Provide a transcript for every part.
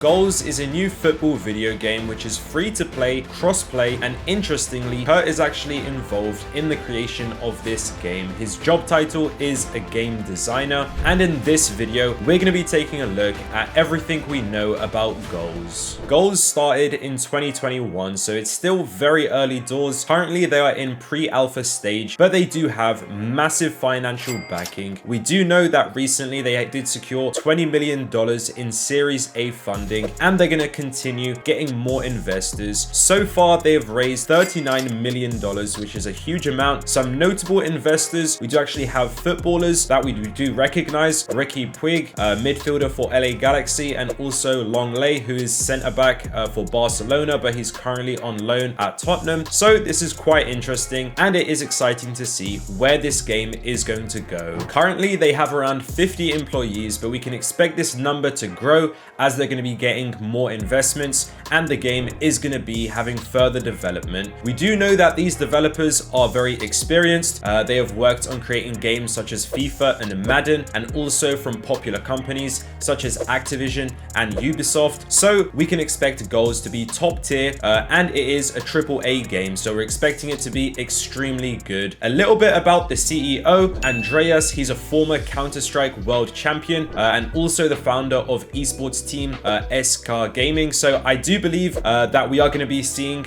Goals is a new football video game which is free to play, cross-play, and interestingly, Kurt is actually involved in the creation of this game. His job title is a game designer, and in this video, we're going to be taking a look at everything we know about Goals. Goals started in 2021, so it's still very early doors. Currently, they are in pre-alpha stage, but they do have massive financial backing. We do know that recently they did secure $20 million in Series A funding, and they're going to continue getting more investors. So far, they have raised $39 million, which is a huge amount. Some notable investors, we do actually have footballers that we do recognize. Ricky Puig, midfielder for LA Galaxy, and also Longley, who is centre back for Barcelona, but he's currently on loan at Tottenham. So this is quite interesting, and it is exciting to see where this game is going to go. Currently, they have around 50 employees, but we can expect this number to grow as they're going to be getting more investments, and the game is going to be having further development. We do know that these developers are very experienced. They have worked on creating games such as FIFA and Madden, and also from popular companies such as Activision and Ubisoft. So we can expect Goals to be top tier, and it is a AAA game, so we're expecting it to be extremely good. A little bit about the CEO, Andreas. He's a former Counter-Strike world champion, and also the founder of esports team SK Gaming. So I do believe that we are going to be seeing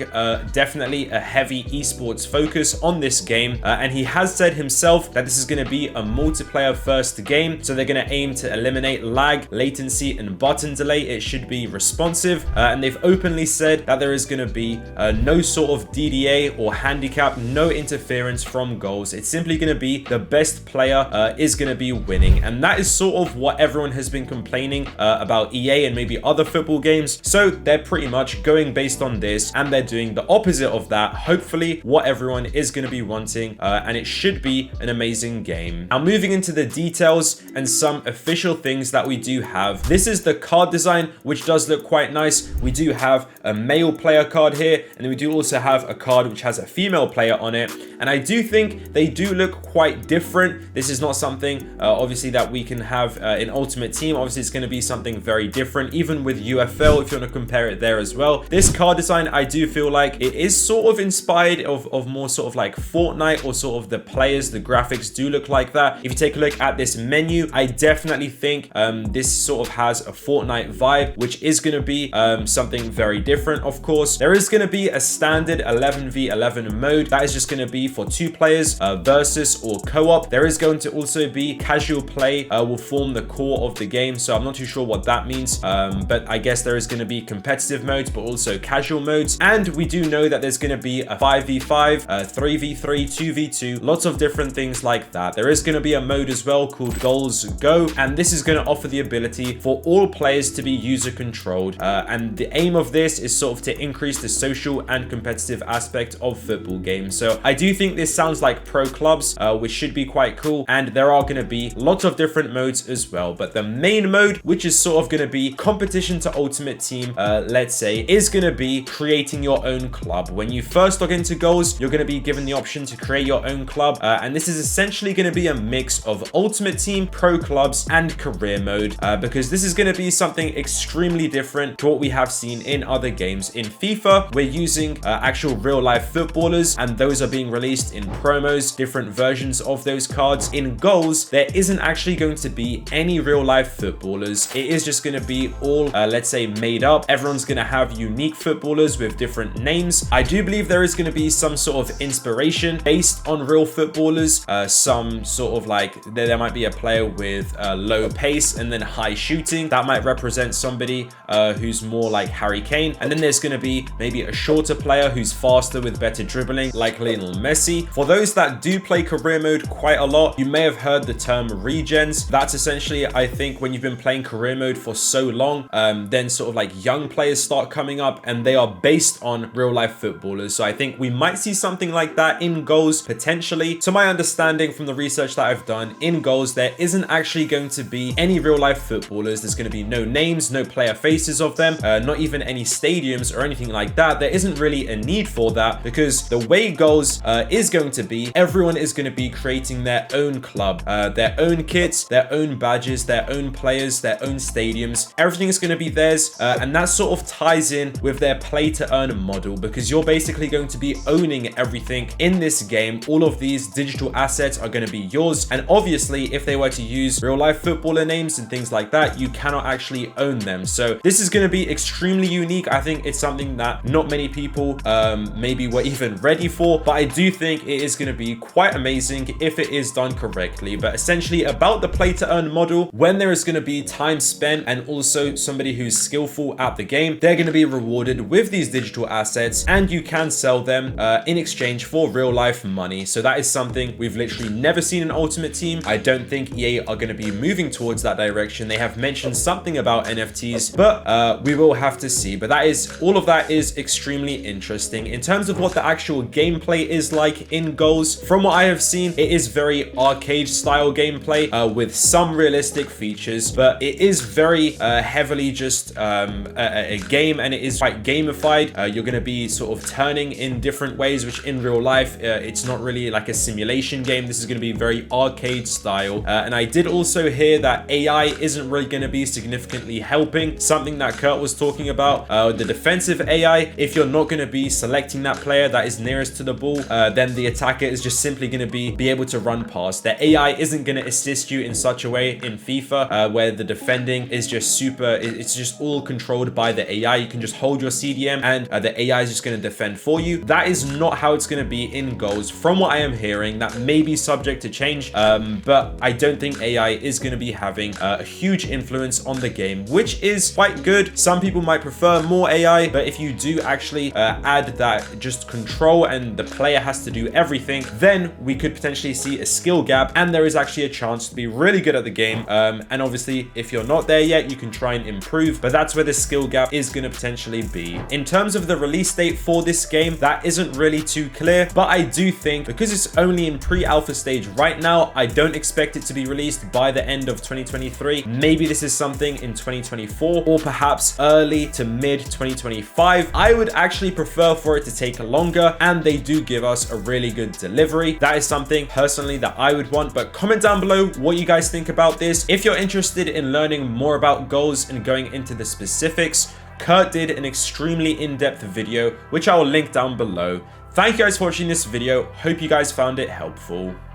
definitely a heavy esports focus on this game, and he has said himself that this is going to be a multiplayer first game, so they're going to aim to eliminate lag, latency, and button delay. It should be responsive, and they've openly said that there is going to be no sort of DDA or handicap, no interference from Goals. It's simply going to be the best player is going to be winning, and that is sort of what everyone has been complaining about EA and maybe other football games. So they're pretty much going based on this, and they're doing the opposite of that, hopefully what everyone is going to be wanting, and it should be an amazing game. Now moving into the details and some official things that we do have. This is the card design, which does look quite nice. We do have a male player card here, and then we do also have a card which has a female player on it, and I do think they do look quite different. This is not something obviously that we can have in Ultimate Team. Obviously it's going to be something very different, even with UFL if you want to compare it there as well. This card design, I do feel like it is sort of inspired of more sort of like Fortnite, or sort of the players, the graphics do look like that. If you take a look at this menu, I definitely think this sort of has a Fortnite vibe, which is going to be something very different. Of course, there is going to be a standard 11v11 mode that is just going to be for 2 players versus or co-op. There is going to also be casual play will form the core of the game, so I'm not too sure what that means, but I guess there is going to be competitive modes but also casual modes, and we do know that there's going to be a 5v5, 3v3, 2v2, lots of different things like that. There is going to be a mode as well called Goals Go, and this is going to offer the ability for all players to be user controlled, and the aim of this is sort of to increase the social and competitive aspect of football games. So I do think this sounds like pro clubs, which should be quite cool, and there are going to be lots of different modes as well, but the main mode, which is sort of going to be competition to Ultimate Team, let's say, is going to be creating your own club. When you first log into Goals, you're going to be given the option to create your own club, and this is essentially going to be a mix of Ultimate Team, pro clubs, and career mode, because this is going to be something extremely different to what we have seen in other games. In FIFA, we're using actual real life footballers, and those are being released in promos, different versions of those cards. In Goals, there isn't actually going to be any real life footballers. It is just going to be all let's say made up. Everyone's going to have unique footballers with different names. I do believe there is going to be some sort of inspiration based on real footballers, some sort of like there might be a player with low pace and then high shooting that might represent somebody who's more like Harry Kane, and then there's going to be maybe a shorter player who's faster with better dribbling like Lionel Messi. For those that do play career mode quite a lot, you may have heard the term regens. That's essentially, I think, when you've been playing career mode for so long, then sort of like young players start coming up, and they are based on real life footballers. So I think we might see something like that in Goals potentially. To my understanding from the research that I've done, in Goals there isn't actually going to be any real life footballers. There's going to be no names, no player faces of them, not even any stadiums or anything like that. There isn't really a need for that, because the way Goals is going to be, everyone is going to be creating their own club, their own kits, their own badges, their own players, their own stadiums. Everything is going to be theirs, and that sort of ties in with their play to earn model, because you're basically going to be owning everything in this game. All of these digital assets are going to be yours, and obviously if they were to use real life footballer names and things like that, you cannot actually own them. So this is going to be extremely unique. I think it's something that not many people maybe were even ready for, but I do think it is going to be quite amazing if it is done correctly. But essentially about the play to earn model, when there is going to be time spent and also somebody who's skillful at the game, they're going to be rewarded with these digital assets, and you can sell them in exchange for real life money. So that is something we've literally never seen in Ultimate Team. I don't think EA are going to be moving towards that direction. They have mentioned something about NFTs, but we will have to see. But that is, all of that is extremely interesting. In terms of what the actual gameplay is like in Goals, from what I have seen, it is very arcade style gameplay with some realistic features, but it is very heavily just a game, and it is quite gamified. You're going to be sort of turning in different ways, which in real life, it's not really like a simulation game. This is going to be very arcade style. And I did also hear that AI isn't really going to be significantly helping, something that Kurt was talking about. The defensive AI, if you're not going to be selecting that player that is nearest to the ball, then the attacker is just simply going to be able to run past. The AI isn't going to assist you in such a way in FIFA where the defending is just it's just all controlled by the AI. You can just hold your CDM and the AI is just going to defend for you. That is not how it's going to be in Goals. From what I am hearing, that may be subject to change, but I don't think AI is going to be having a huge influence on the game, which is quite good. Some people might prefer more AI, but if you do actually add that just control and the player has to do everything, then we could potentially see a skill gap, and there is actually a chance to be really good at the game. And obviously if you're not there yet, you can try and improve, but that's where the skill gap is going to potentially be. In terms of the release date for this game, that isn't really too clear, but I do think because it's only in pre-alpha stage right now, I don't expect it to be released by the end of 2023. Maybe this is something in 2024 or perhaps early to mid 2025. I would actually prefer for it to take longer, and they do give us a really good delivery. That is something personally that I would want, but comment down below what you guys think about this. If you're interested in learning more about Goals and going into the specifics, Kurt did an extremely in-depth video, which I will link down below. Thank you guys for watching this video. Hope you guys found it helpful.